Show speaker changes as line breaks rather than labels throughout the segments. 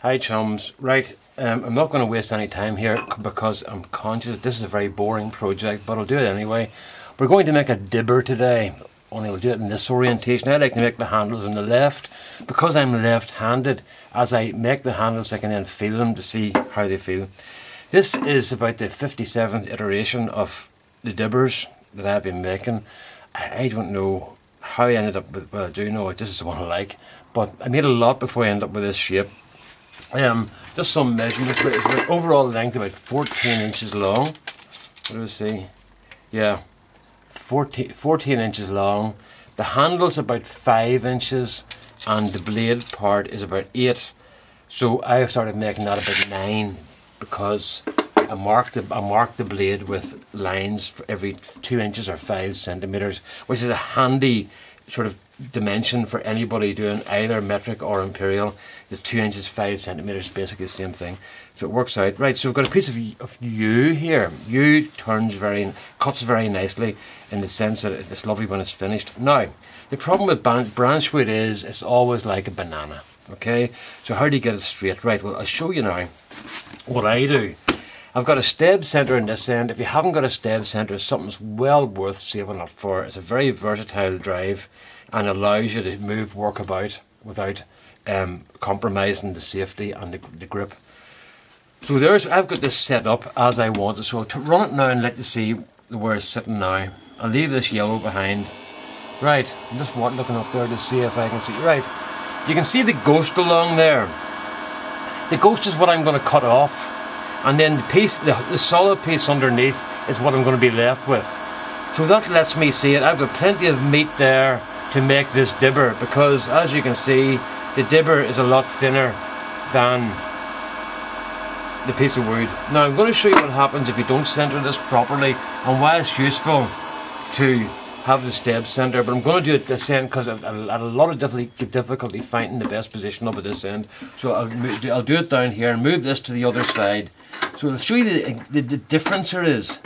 Hi chums. Right, I'm not going to waste any time here because I'm conscious this is a very boring project, but I'll do it anyway. We're going to make a dibber today, only we'll do it in this orientation. I like to make the handles on the left because I'm left-handed. As I make the handles I can then feel them to see how they feel. This is about the 57th iteration of the dibbers that I've been making. I don't know how I ended up with, well, I do know this is the one I like, but I made a lot before I ended up with this shape. Just some measurements. It's about overall length about 14 inches long. What do I see? Yeah, 14 inches long. The handle's about 5 inches and the blade part is about 8. So I started making that about 9 because I marked the blade with lines for every 2 inches or 5 centimeters, which is a handy sort of dimension for anybody doing either metric or imperial. The 2 inches 5 centimeters, basically the same thing, so it works out right. So we've got a piece of yew here. Yew cuts very nicely in the sense that it's lovely when it's finished. Now the problem with branchwood is it's always like a banana. Okay, so how do you get it straight? Right, well I'll show you now what I do. I've got a stab centre on this end. If you haven't got a stab centre, something's well worth saving up for. It's a very versatile drive and allows you to move work about without compromising the safety and the grip. So I've got this set up as I want it. So I'll run it now and let you see where it's sitting now. I'll leave this yellow behind. Right, I'm just looking up there to see if I can see. Right, you can see the ghost along there. The ghost is what I'm going to cut off. And then the solid piece underneath is what I'm going to be left with. So that lets me see it. I've got plenty of meat there to make this dibber because, as you can see, the dibber is a lot thinner than the piece of wood. Now I'm going to show you what happens if you don't centre this properly and why it's useful to have the stab centre, but I'm going to do it this end because I've had a lot of difficulty finding the best position up at this end. So I'll do it down here and move this to the other side. So I'll show you the difference there is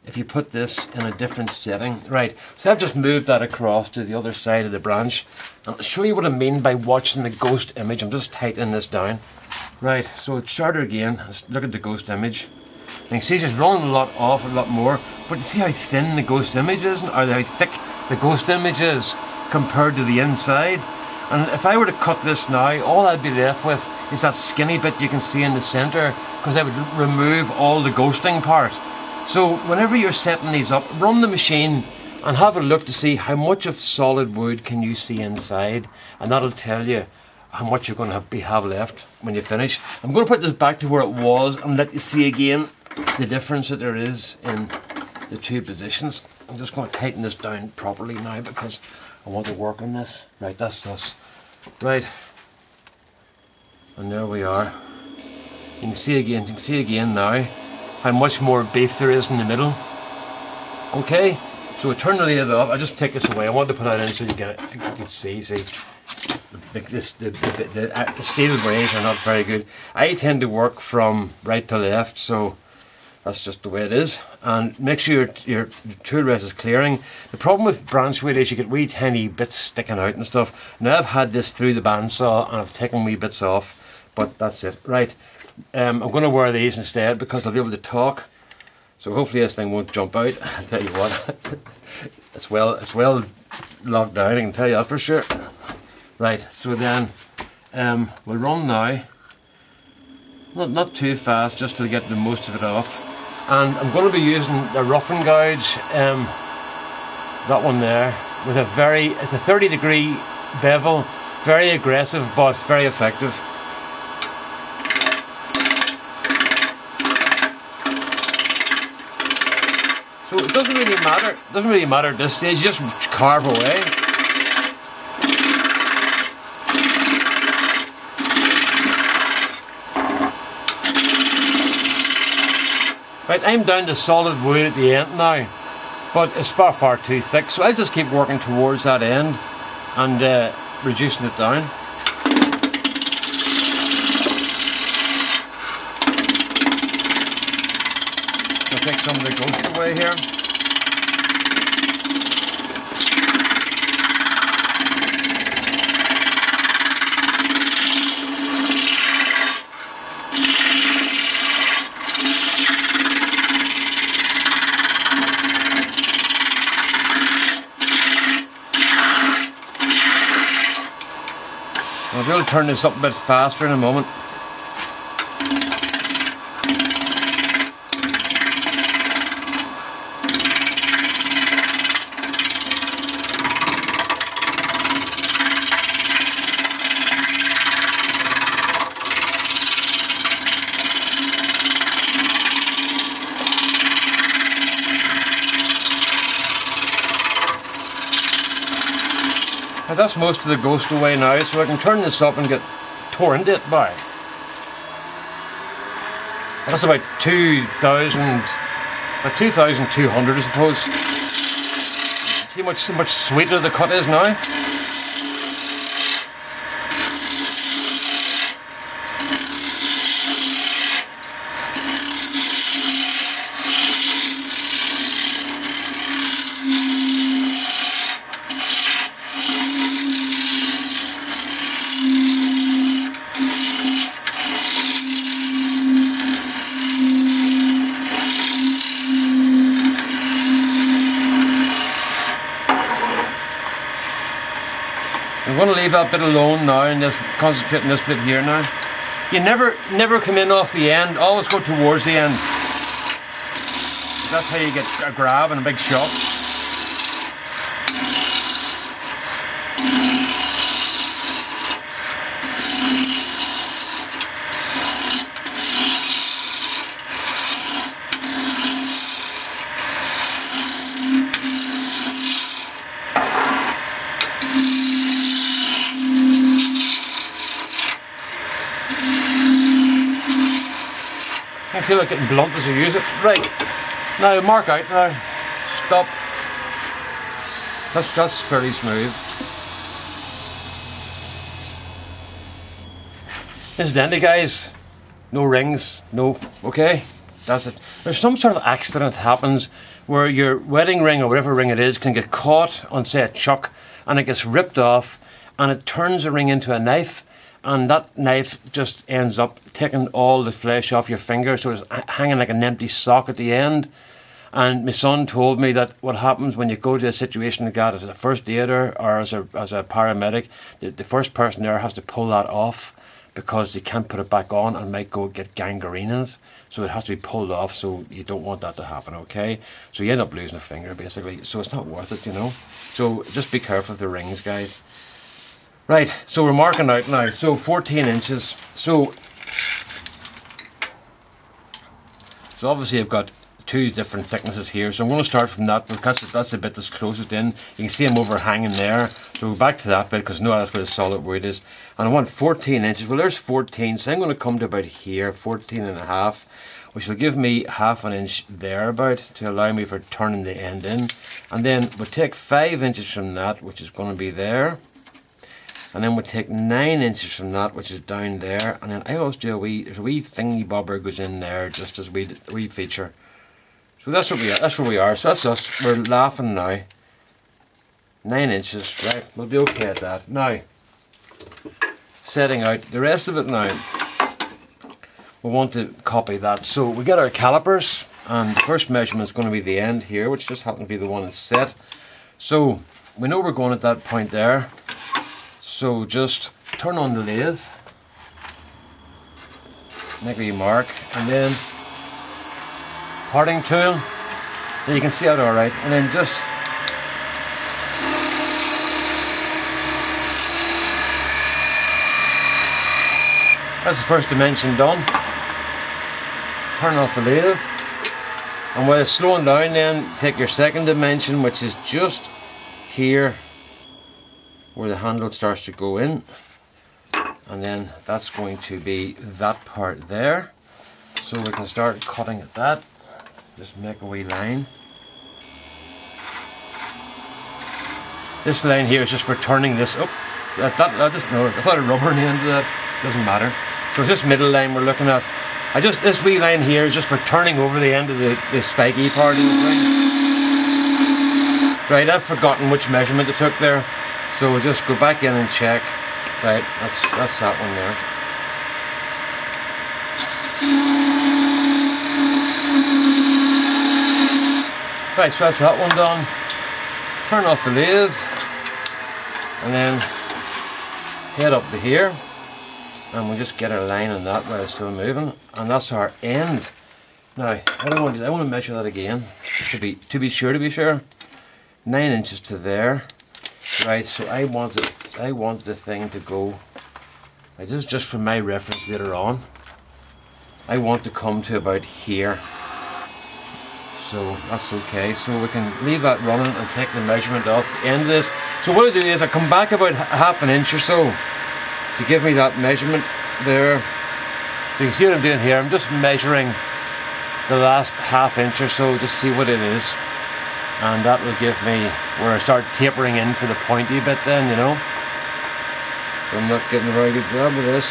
if you put this in a different setting. Right, so I've just moved that across to the other side of the branch. And I'll show you what I mean by watching the ghost image. I'm just tightening this down. Right, so it's started again. Let's look at the ghost image. And you can see it's rolling a lot off, a lot more. But you see how thin the ghost image is, or how thick the ghost image is compared to the inside. And if I were to cut this now, all I'd be left with is that skinny bit you can see in the centre, because I would remove all the ghosting part. So whenever you're setting these up, run the machine and have a look to see how much of solid wood can you see inside, and that'll tell you how much you're going to have left when you finish. I'm going to put this back to where it was and let you see again the difference that there is in the two positions. I'm just going to tighten this down properly now because I want to work on this. Right, that's us. Right, and there we are. You can see again now how much more beef there is in the middle. Okay, so I turn the lid off. I just take this away. I want to put that in so you can see. The steel brays are not very good. I tend to work from right to left, so that's just the way it is. And make sure your tool rest is clearing. The problem with branchwood is you get wee tiny bits sticking out and stuff. Now I've had this through the bandsaw and I've taken wee bits off, but that's it. Right, I'm going to wear these instead because I'll be able to talk. So hopefully this thing won't jump out. I'll tell you what, it's well locked down, I can tell you that for sure. Right, so then we'll run now. Not too fast, just to get the most of it off. And I'm going to be using a roughing gouge, that one there, with it's a 30-degree bevel, very aggressive but very effective. So it doesn't really matter at this stage, you just carve away. Right, I'm down to solid wood at the end now, but it's far too thick, so I'll just keep working towards that end and reducing it down. I'll take some of the ghost away here. I'll be able to turn this up a bit faster in a moment. Now that's most of the ghost away now, so I can turn this up and get tore into it by. That's about 2,200 I suppose. See how much sweeter the cut is now? I'm going to leave that bit alone now and just concentrate on this bit here now. You never come in off the end, always go towards the end. That's how you get a grab and a big shot. I feel like getting blunt as I use it. Right, now mark out now. Stop. That's fairly smooth. Incidentally guys, no rings, no, okay, that's it. There's some sort of accident happens where your wedding ring or whatever ring it is can get caught on say a chuck and it gets ripped off and it turns the ring into a knife. And that knife just ends up taking all the flesh off your finger, so it's hanging like an empty sock at the end. And my son told me that what happens when you go to a situation like that as a first aider or as a paramedic, the first person there has to pull that off because they can't put it back on and might go get gangrene in it. So it has to be pulled off, so you don't want that to happen, okay? So you end up losing a finger basically, so it's not worth it, you know. So just be careful with the rings, guys. Right, so we're marking out now, so 14 inches, so obviously I've got two different thicknesses here, so I'm going to start from that because that's the bit that's closest in. You can see them overhanging there, so go back to that bit because no, that's where the solid wood is. And I want 14 inches, well there's 14, so I'm going to come to about here, 14 and a half, which will give me half an inch there about to allow me for turning the end in. And then we'll take 5 inches from that, which is going to be there. And then we'll take 9 inches from that, which is down there. And then I always do there's a wee thingy bobber goes in there, just as a wee feature. So that's what we are. That's where we are. So that's us. We're laughing now. 9 inches, right? We'll be okay at that. Now, setting out the rest of it now. We want to copy that. So we get our calipers, and the first measurement is going to be the end here, which just happens to be the one that's set. So we know we're going at that point there. So just turn on the lathe, make a wee mark, and then parting tool, then you can see it alright, and then just that's the first dimension done. Turn off the lathe, and while it's slowing down then take your second dimension, which is just here where the handle starts to go in, and then that's going to be that part there. So we can start cutting at that. Just make a wee line. This line here is just for turning this up. I thought a rubber in the end of that. Doesn't matter. So it's this middle line we're looking at. This wee line here is just for turning over the end of the spiky part of the ring. Right, I've forgotten which measurement I took there. So we'll just go back in and check. Right, that's that one there. Right, so that's that one done. Turn off the lathe, and then head up to here, and we'll just get our line on that while it's still moving, and that's our end. Now I want to measure that again to be sure. 9 inches to there, right? So I want the thing to go. Right, this is just for my reference later on. I want to come to about here. So that's okay. So we can leave that running and take the measurement off the end of this. So what I do is I come back about half an inch or so to give me that measurement there. So you can see what I'm doing here. I'm just measuring the last half inch or so to see what it is. And that will give me where I start tapering in for the pointy bit then, you know. So I'm not getting a very good job of this.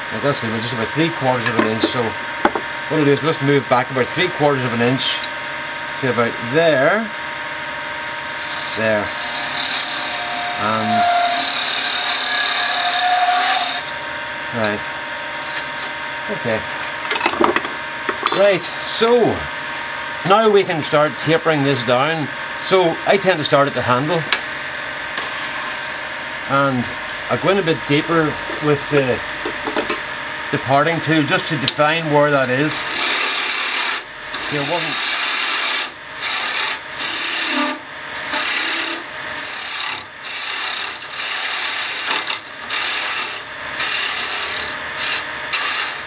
Like I said, we're just about 3/4 of an inch, so what I'll do is just move back about 3/4 of an inch to about there, and right, okay, right, so now we can start tapering this down. So I tend to start at the handle, and I go in a bit deeper with the parting tool just to define where that is. There wasn't.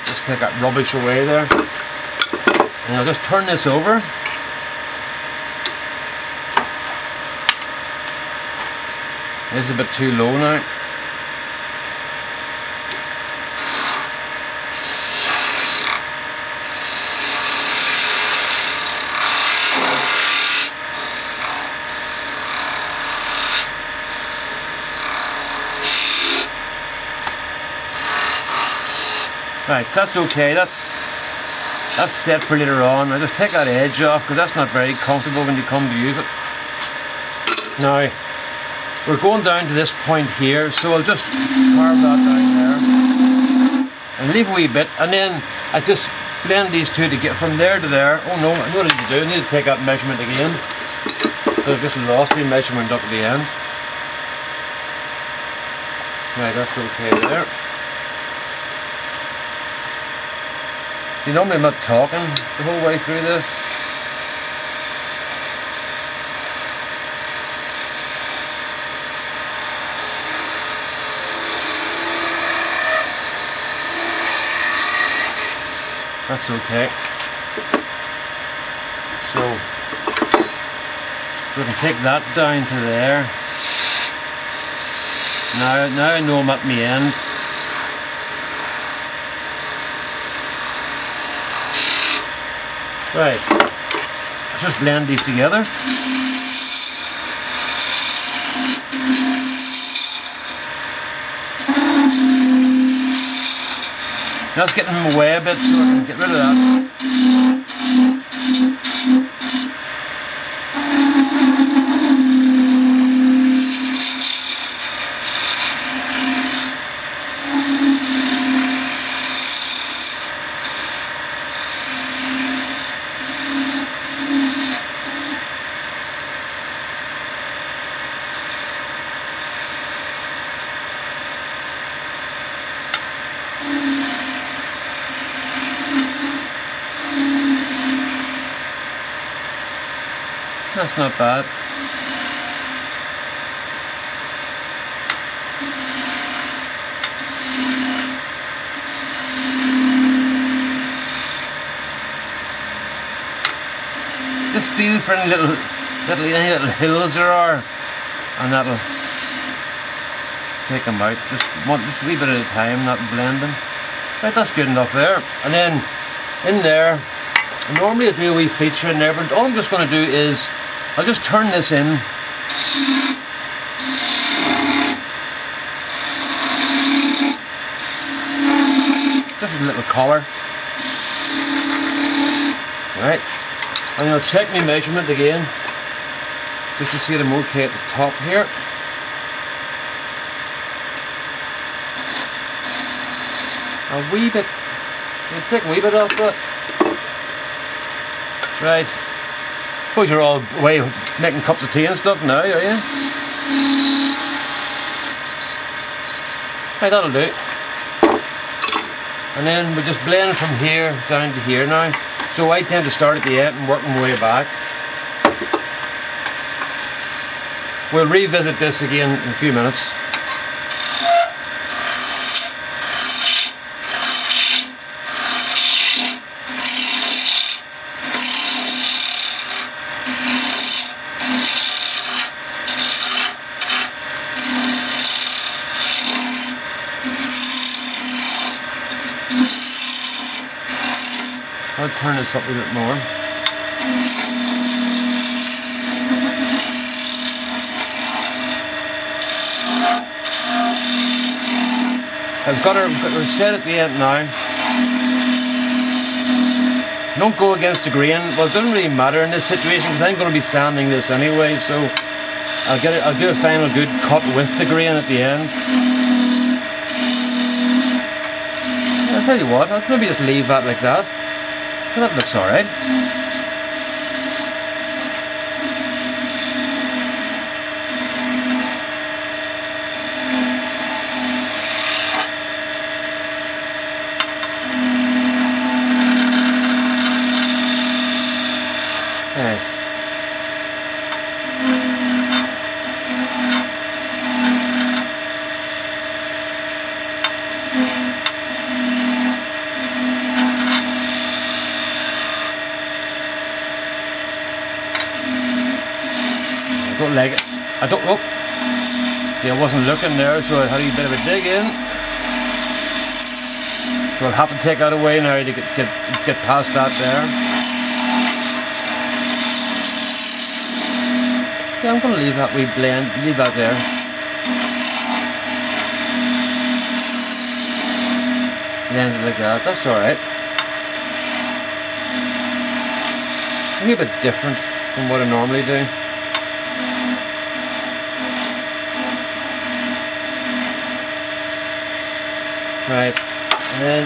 Just take that rubbish away there. And I'll just turn this over. This is a bit too low now. Right, so that's okay, that's set for later on. I'll just take that edge off because that's not very comfortable when you come to use it. Now, we're going down to this point here, so I'll just carve that down there and leave a wee bit, and then I just blend these two to get from there to there. Oh no, I know what I need to do. I need to take that measurement again. So I've just lost the measurement up at the end. Right, that's okay there. You normally I'm not talking the whole way through this. That's okay. So we can take that down to there. Now I know I'm at my end. Right, let's just blend these together. That's getting them away a bit, so I can get rid of that. That's not bad. Just feel for any little hills there are, and that'll take them out. Just a wee bit at a time, not blending. Right, that's good enough there. And then in there, normally I do a wee feature in there, but all I'm just going to do is I'll just turn this in. Just a little collar. Right. And I'll check my measurement again, just to see that I'm okay at the top here. A wee bit. I'll take a wee bit off that. Right. Suppose you're all away making cups of tea and stuff now, are you? Right, that'll do. And then we just blend from here down to here now. So I tend to start at the end and work my way back. We'll revisit this again in a few minutes. I'll turn this up a bit more. I've got her set at the end now. Don't go against the grain. Well, it doesn't really matter in this situation because I'm going to be sanding this anyway, so I'll do a final good cut with the grain at the end. I'll tell you what, I'll maybe just leave that like that. Well, that looks alright. I don't like it. I don't know. Yeah, I wasn't looking there, so I had a bit of a dig in. So I'll have to take that away now to get past that there. Yeah, I'm going to leave that wee blend, leave that there. Blend it like that, that's alright. Maybe a bit different from what I normally do. Right, and then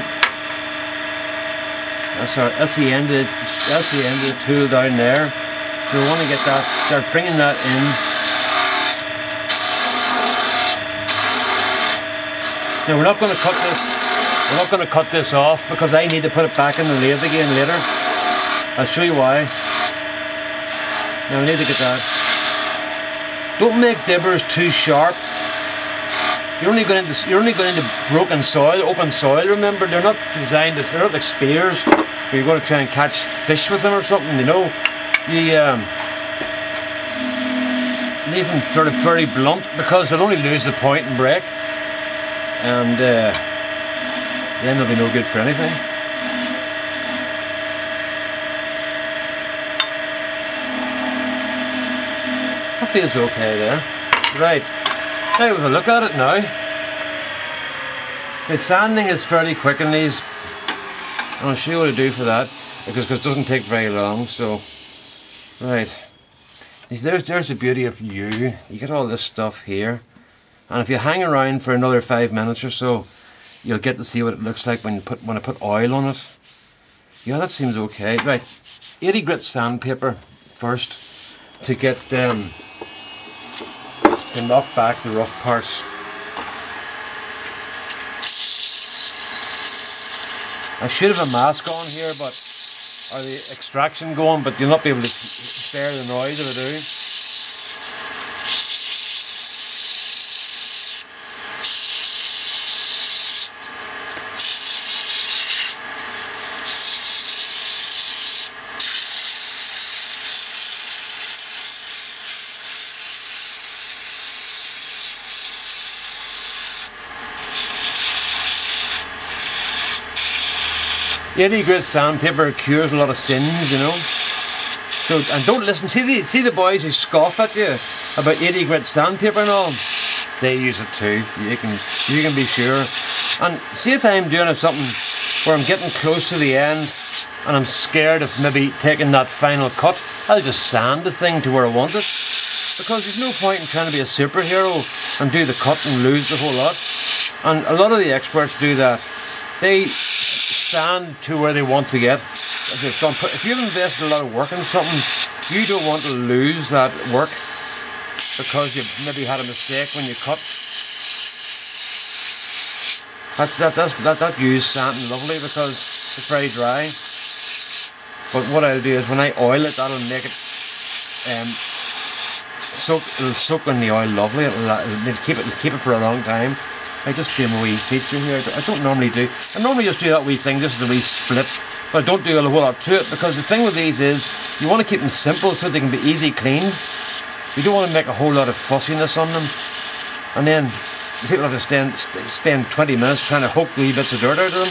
that's the end of the tool down there. So we want to get that, start bringing that in. Now we're not going to cut this. We're not going to cut this off because I need to put it back in the lathe again later. I'll show you why. Now we need to get that. Don't make dibbers too sharp. You're only going into broken soil, open soil. Remember, they're not designed as, they're not like spears where you're going to try and catch fish with them or something. You know, you leave them sort of very blunt because they'll only lose the point and break, and then they'll be no good for anything. That feels okay there. Right. Now we'll have a look at it now. The sanding is fairly quick in these. I'll show you what to do for that because it doesn't take very long. So, right, there's the beauty of you. You get all this stuff here, and if you hang around for another 5 minutes or so, you'll get to see what it looks like when I put oil on it. Yeah, that seems okay. Right, 80 grit sandpaper first to get to knock back the rough parts. I should have a mask on here, or the extraction going, but you'll not be able to bear the noise if I do. The 80 grit sandpaper cures a lot of sins, you know. So, and don't listen. See the boys who scoff at you about 80 grit sandpaper and all. They use it too. You can be sure. And see if I'm doing something where I'm getting close to the end, and I'm scared of maybe taking that final cut. I'll just sand the thing to where I want it, because there's no point in trying to be a superhero and do the cut and lose the whole lot. And a lot of the experts do that. They sand to where they want to get. If you've invested a lot of work in something, you don't want to lose that work because you've maybe had a mistake when you cut. That used sanding lovely because it's very dry. But what I'll do is when I oil it, that'll make it it'll soak in the oil lovely. It'll keep it for a long time. I just do my wee feature here. I don't normally do. I normally just do that wee thing, just as a wee split. But I don't do a whole lot to it because the thing with these is you want to keep them simple so they can be easy cleaned. You don't want to make a whole lot of fussiness on them. And then people have to spend 20 minutes trying to hook wee bits of dirt out of them.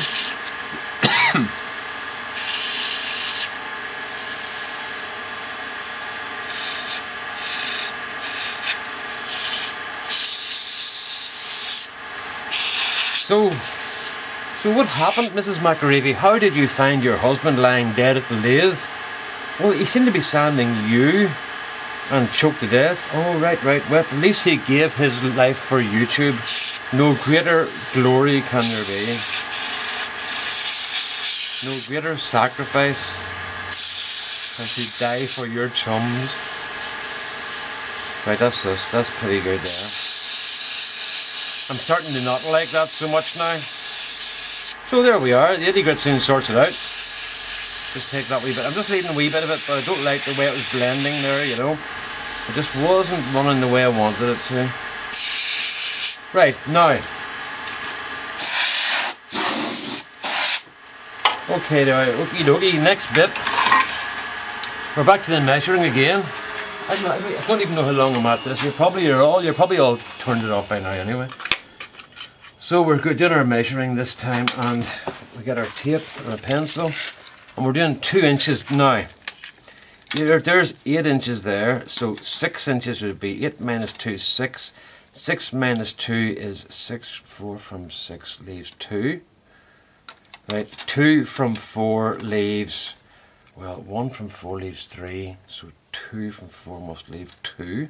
So what happened, Mrs. McAreevy? How did you find your husband lying dead at the lathe? Well, he seemed to be sanding you and choked to death. Oh, right. Well, at least he gave his life for YouTube. No greater glory can there be. No greater sacrifice than to die for your chums. Right, that's pretty good there. I'm starting to not like that so much now. So there we are, the itty grit soon sorts it out. Just take that wee bit, I'm just leaving a wee bit of it, but I don't like the way it was blending there, you know. It just wasn't running the way I wanted it to. Right, now. Okay, now, okie dokie, next bit. We're back to the measuring again. I don't even know how long I'm at this. You're probably all turned it off by now anyway. So we're doing our measuring this time, and we got our tape and a pencil, and we're doing 2 inches now. There's 8 inches there, so 6 inches would be 8 minus 2, 6. 6 minus 2 is 6. 4 from 6 leaves 2. Right, 2 from 4 leaves, well, 1 from 4 leaves 3, so 2 from 4 must leave 2.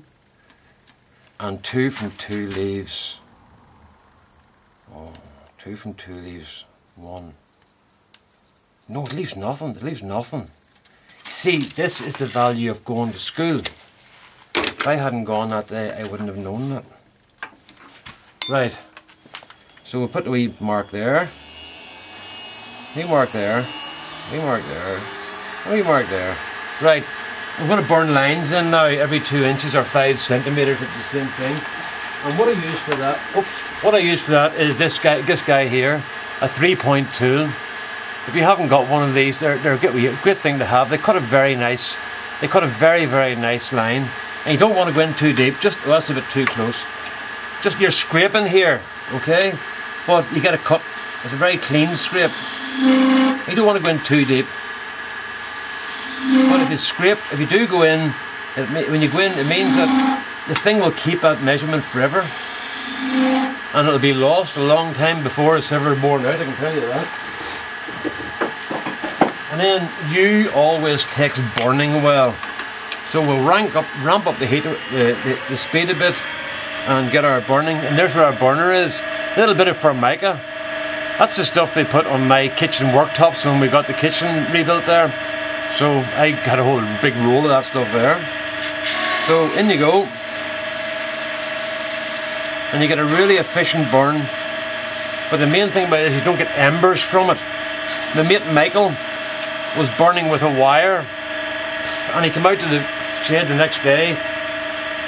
And 2 from 2 leaves... Oh, 2 from 2 leaves 1. No, it leaves nothing. It leaves nothing. See, this is the value of going to school. If I hadn't gone that day, I wouldn't have known that. Right. So we'll put the wee mark there. Wee mark there. Wee mark there. Wee mark there. Right. I'm going to burn lines in now every 2 inches or 5 centimetres. It's the same thing. And what I use for that, what I use for that is this guy here, a 3-point tool. If you haven't got one of these, they're a great thing to have. They cut a very nice line, and you don't want to go in too deep. Just that's a bit too close. Just you're scraping here, okay? But you get a cut. It's a very clean scrape. You don't want to go in too deep. But if you scrape, if you do go in, when you go in, it means that the thing will keep that measurement forever, and it'll be lost a long time before it's ever borne out, I can tell you that. And then you always takes burning well, so we'll ramp up the heat, the speed a bit, and get our burning. And there's where our burner is. A little bit of Formica. That's the stuff they put on my kitchen worktops when we got the kitchen rebuilt there. So I got a whole big roll of that stuff there. So in you go. And you get a really efficient burn. But the main thing about it is you don't get embers from it. My mate Michael was burning with a wire, and he came out to the shed the next day,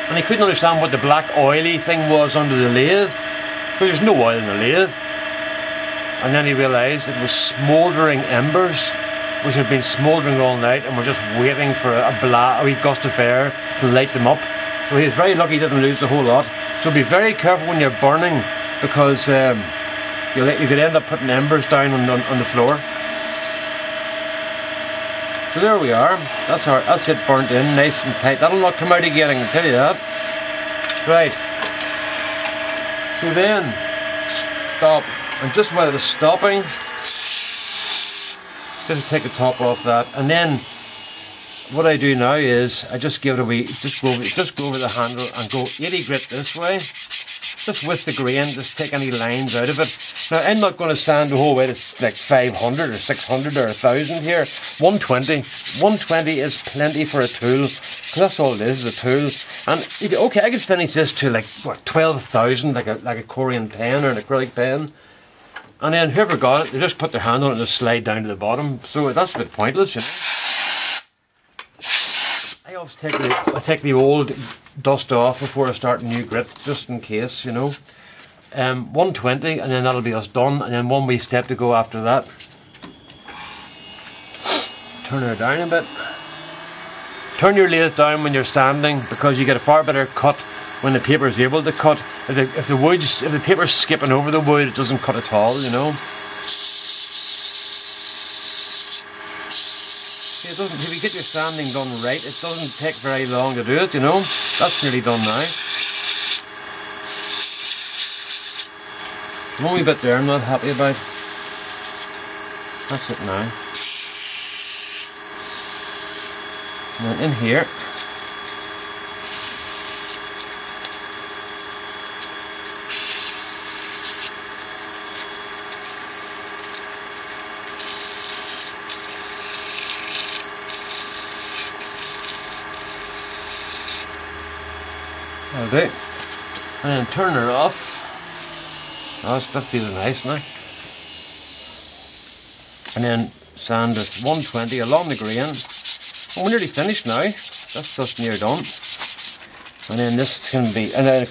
and he couldn't understand what the black oily thing was under the lathe, because there's no oil in the lathe. And then he realised it was smouldering embers, which had been smouldering all night, and were just waiting for a wee gust of air to light them up. So he was very lucky he didn't lose a whole lot. So be very careful when you're burning, because you could end up putting embers down on the floor. So there we are. That's it burnt in, nice and tight. That'll not come out again, I can tell you that. Right. So then, stop. And just while it's stopping, just take the top off that, and then what I do now is I just give it a wee, just go over the handle and go 80 grit this way, just with the grain, just take any lines out of it. Now I'm not going to sand the whole way to like 500 or 600 or 1000 here. 120 is plenty for a tool, because that's all it is a tool. And okay, I could finish this to like what, 12,000, like a Korean pen or an acrylic pen. And then whoever got it, they just put their hand on it and just slide down to the bottom. So that's a bit pointless, you know. I always take the old dust off before I start a new grit, just in case, you know. 120, and then that'll be us done. And then one wee step to go after that. Turn her down a bit. Turn your lathe down when you're sanding, because you get a far better cut when the paper is able to cut. If the paper's skipping over the wood, it doesn't cut at all, you know. It doesn't. If you get your sanding done right, it doesn't take very long to do it, you know. That's nearly done now. One wee bit there I'm not happy about. That's it now. And then in here, that'll do. And then turn her off. Oh, that feels nice now. And then sand at 120 along the grain. Oh, we're nearly finished now. That's just near done. And then this can be, and then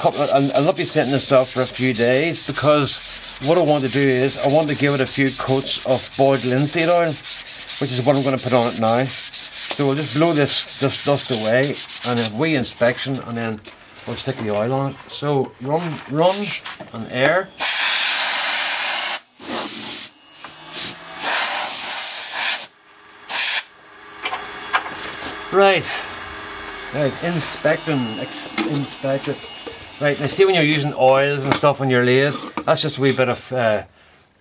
I'll not be setting this off for a few days, because what I want to do is I want to give it a few coats of boiled linseed oil, which is what I'm going to put on it now. So we'll just blow this dust away, and then wee inspection, and then we'll stick the oil on it. So run and air. Right, inspect it. Right, now see when you're using oils and stuff on your lathe, that's just a wee bit of,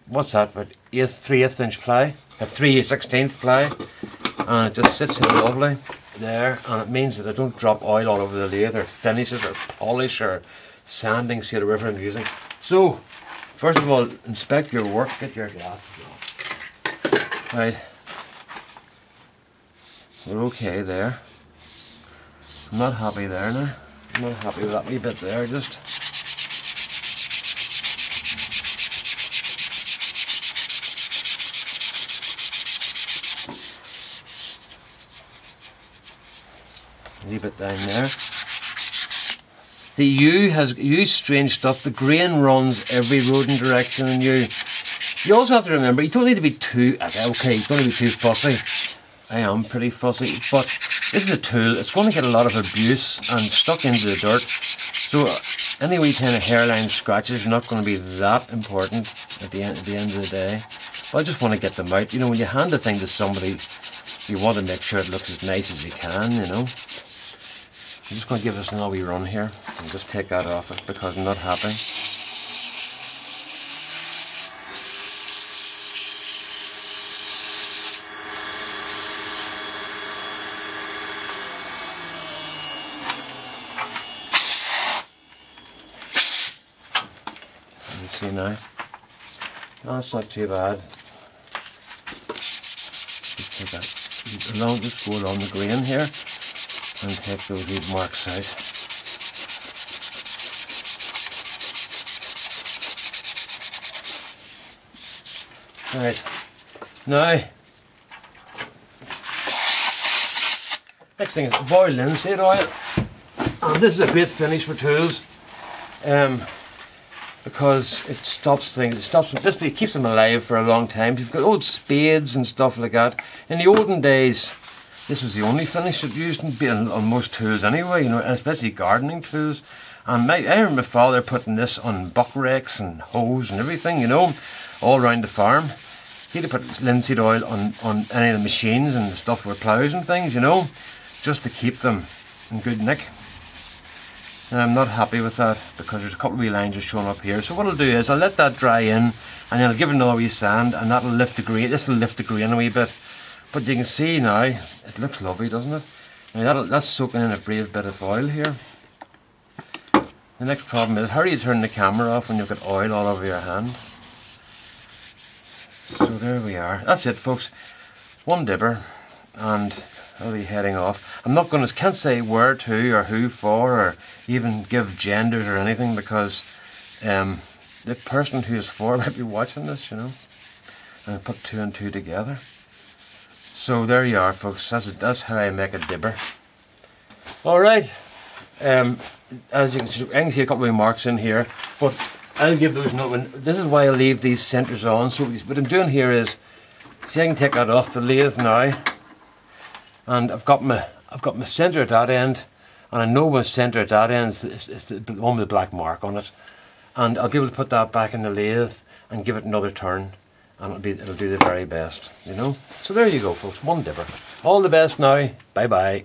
what's that, about 3/8 inch ply, a 3/16 ply, and it just sits in lovely there, and it means that I don't drop oil all over the lathe, or finishes, or polish, or sanding, see whatever I'm using. So, first of all, inspect your work, get your glasses off. Right. We're okay there. I'm not happy there now. I'm not happy with that wee bit there, just. A wee bit down there. The U strange stuff. The grain runs every road and direction, and you also have to remember, you don't need to be too, okay, you don't need to be too fussy. I am pretty fussy, but this is a tool. It's going to get a lot of abuse and stuck into the dirt. So any wee kind of hairline scratches are not going to be that important at the end of the day. But I just want to get them out. You know, when you hand a thing to somebody, you want to make sure it looks as nice as you can, you know. I'm just going to give this another wee run here and just take that off it because I'm not happy. See now, no, it's not too bad. Just go along the grain here and take those wee marks out. Right, now next thing is boiled linseed oil, and this is a great finish for tools. Because it stops things, it keeps them alive for a long time. You've got old spades and stuff like that. In the olden days, this was the only finish that used on most tools anyway, you know, and especially gardening tools. And I remember my father putting this on buck rakes and hoes and everything, you know, all around the farm. He'd put linseed oil on any of the machines and stuff with ploughs and things, you know, just to keep them in good nick. And I'm not happy with that because there's a couple of wee lines just showing up here. So what I'll do is I'll let that dry in, and then I'll give it another wee sand, and that'll lift the grain. This will lift the grain a wee bit. But you can see now, it looks lovely, doesn't it? Now that's soaking in a brave bit of oil here. The next problem is, how do you turn the camera off when you've got oil all over your hand? So there we are. That's it, folks. One dibber, and I'll be heading off. I'm not going to, can't say where to or who for or even give genders or anything because the person who is for might be watching this, you know. And I put 2 and 2 together. So there you are, folks. That's how I make a dibber. Alright. As you can see, I can see a couple of marks in here, but I'll give those no. This is why I leave these centres on. So what I'm doing here is, see, I can take that off the lathe now, and I've got my centre at that end, and I know my centre at that end is the one with the black mark on it, and I'll be able to put that back in the lathe and give it another turn, and it'll do the very best, you know. So there you go, folks. One dibber. All the best now. Bye bye.